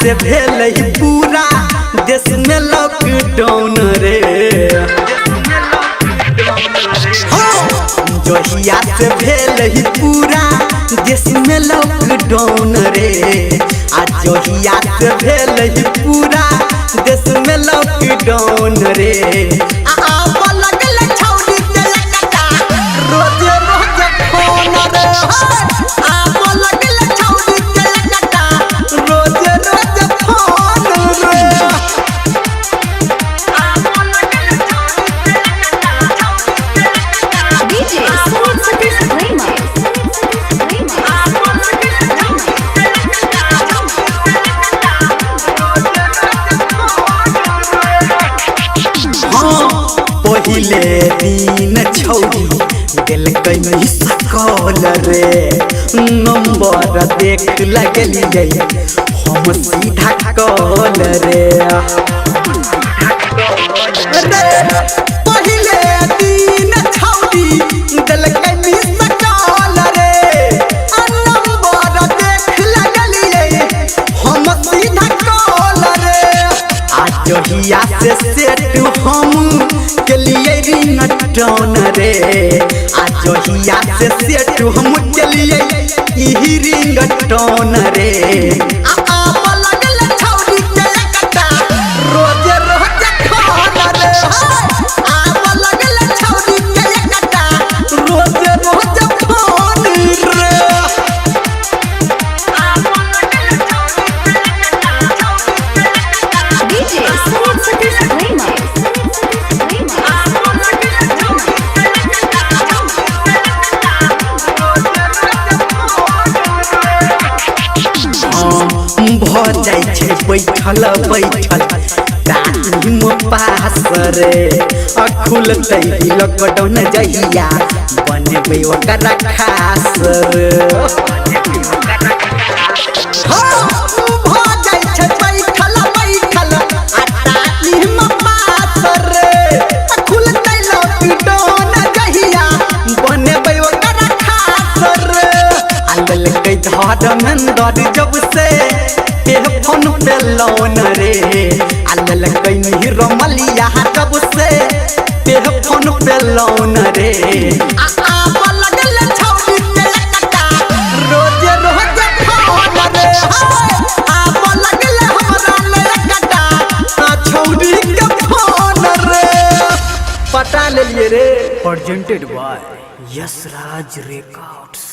से भेल पूरा देश में लॉकडाउन रे। जहिया से भेल पूरा देश में लॉकडाउन रे। आज जहिया से भेल पूरा देश में लॉकडाउन रे। पहिले दिन छौरी दिल नहीं सकल रे। नंबर देख लगलिए हम सीधा कल रे। पहिले दिन छौरी दिल नहीं सकल रे। नंबर देख लगलिए हम सीधा कल रे। आज जहिया से सेट हम के लिए रिंगटोन रे। आज जहिया से सेट हम के लिए यही रिंगटोन रे। भ जाय छे बैठल बैठल टाइम पास रे। खुलतै लॉकडाउन जहिया बनबे ओकर खास रे। भ जाय छे बैठल बैठल टाइम पास रे। खुलतै लॉकडाउन जहिया बनबे ओकर खास रे। आलल कई धर्मेंद्र जब से फोन पे लोन रे। आलल कई रमलिया जब से फोन पे लोन रे। पटा ले लिए रे। Presented by Yash Raj records.